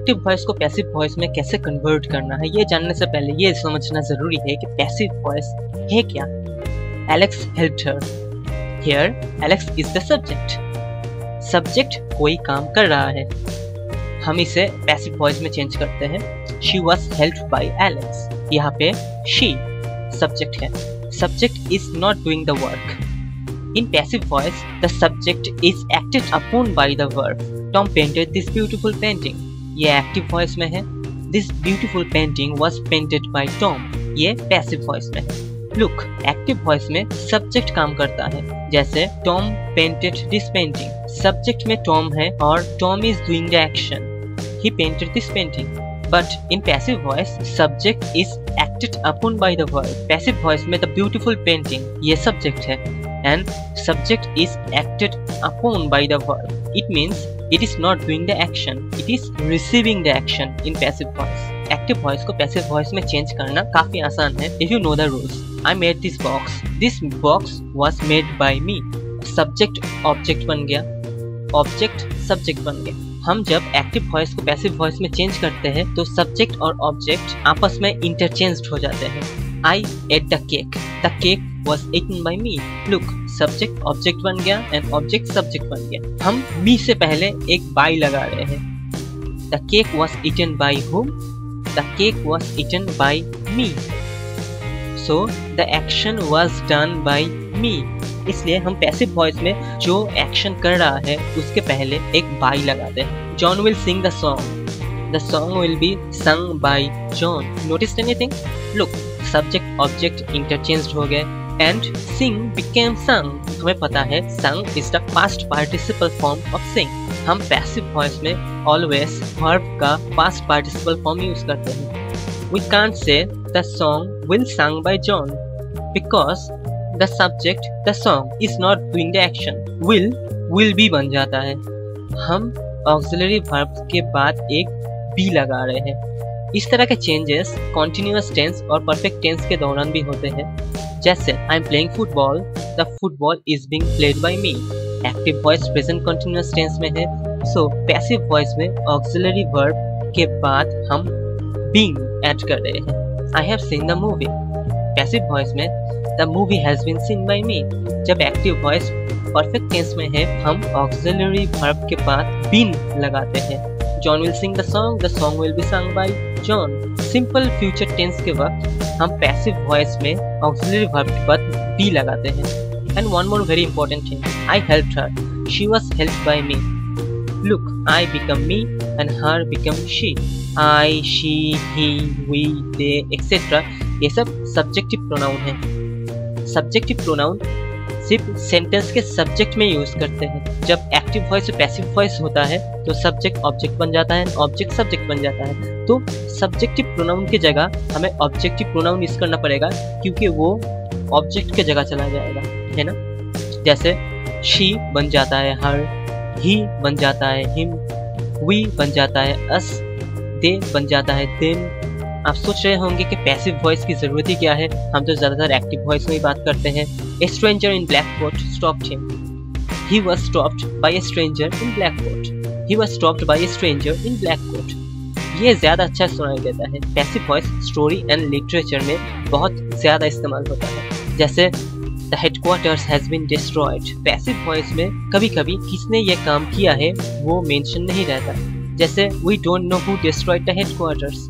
Active voice को passive voice में कैसे कन्वर्ट करना है, ये जानने से पहले ये समझना जरूरी है कि पैसिव वॉइस है क्या। Alex helped her. Here Alex is the subject. Subject कोई काम कर रहा है, हम इसे पैसिव वॉइस में चेंज करते हैं। She was helped bye Alex. यहाँ पे शी सब्जेक्ट है। Subject is not doing the work. In passive voice, the subject is acted upon by the verb. Tom painted this beautiful painting. ये active voice में है। This beautiful painting was painted by Tom. ये passive voice में है। Look, active voice में subject काम करता है। जैसे Tom painted this painting. Subject में Tom है और Tom is doing the action. He painted this painting. But in passive voice, subject is acted upon by the verb. Passive voice में the beautiful painting ये subject है and subject is acted upon by the verb. It means it is not doing the action, it is receiving the action in passive voice. Active voice को passive voice में change करना काफी आसान है if you know the rules. I made this box. This box was made by me. Subject object बन गया, object subject बन गया। हम जब एक्टिव वॉइस को पैसिव वॉइस में चेंज करते हैं तो सब्जेक्ट और ऑब्जेक्ट आपस में इंटरचेंज्ड हो जाते हैं। I ate the cake. The cake was eaten by me. Look, subject object बन गया and object subject बन गया। हम me से पहले एक by लगा रहे हैं। The cake was eaten by whom? The cake was eaten by me. So the action was done by me. इसलिए हम पैसिव वॉइस में जो एक्शन कर रहा है उसके पहले एक by लगाते हैं। John will sing the song. The song will be sung by John. Noticed anything? Look, subject object interchanged हो गए and sing became sung. हमें पता है sung is the past participle form of sing. हम passive voice में always verb का past participle form use करते हैं। We can't say the song will sung by John because the subject the song is not doing the action. Will be बन जाता है। हम auxiliary verb के बाद एक be लगा रहे हैं। इस तरह के चेंजेस कॉन्टिन्यूअस टेंस और परफेक्ट टेंस के दौरान भी होते हैं। जैसे I am playing football, the football is being played by me. Active voice present continuous tense में है, सो पैसिव वॉइस में ऑक्सिलरी वर्ब के बाद हम बीइंग ऐड कर रहे हैं। I have seen the movie. Passive voice में the movie has been seen by me. जब एक्टिव वॉइस परफेक्ट टेंस में है, हम ऑक्सिलरी वर्ब के बाद बीन लगाते हैं। John will sing the song will be sung by John. Simple future tense के वक्त हम passive voice में auxiliary verb के बाद be लगाते हैं। And one more very important thing, I helped her. She was helped by me. Look, I become me and her become she. I, she, he, we, they, etc. ये सब subjective pronoun हैं। Subjective pronoun सिर्फ sentence के subject में use करते हैं। जब active voice और पैसिव वॉइस होता है तो सब्जेक्ट ऑब्जेक्ट बन जाता है, ऑब्जेक्ट सब्जेक्ट बन जाता है। तो सब्जेक्टिव प्रोनाउन की जगह हमें ऑब्जेक्टिव प्रोनाउन यूज करना पड़ेगा क्योंकि वो ऑब्जेक्ट की जगह चला जाएगा, है ना। जैसे शी बन जाता है हर, ही बन जाता है हिम, वी बन जाता है अस, दे बन जाता है देम। आप सोच रहे होंगे कि पैसिव वॉइस की जरूरत ही क्या है, हम तो ज्यादातर एक्टिव वॉइस में ही बात करते हैं। A stranger in black coat stopped him. He was stopped by a stranger in black coat. He was stopped by a stranger in black coat. ये ज्यादा अच्छा सुनाई देता है। Passive voice story and literature में बहुत ज्यादा इस्तेमाल होता है। जैसे The headquarters has been destroyed. Passive voice में कभी कभी किसने ये काम किया है वो मेंशन नहीं रहता। जैसे We don't know who destroyed the headquarters.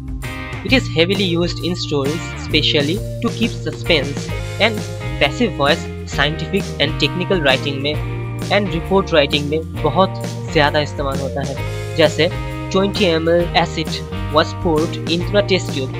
It is heavily used in stories, especially to keep suspense. And passive voice scientific and technical writing में and report writing में बहुत ज़्यादा इस्तेमाल होता है। जैसे 20 ml acid was poured into a test tube.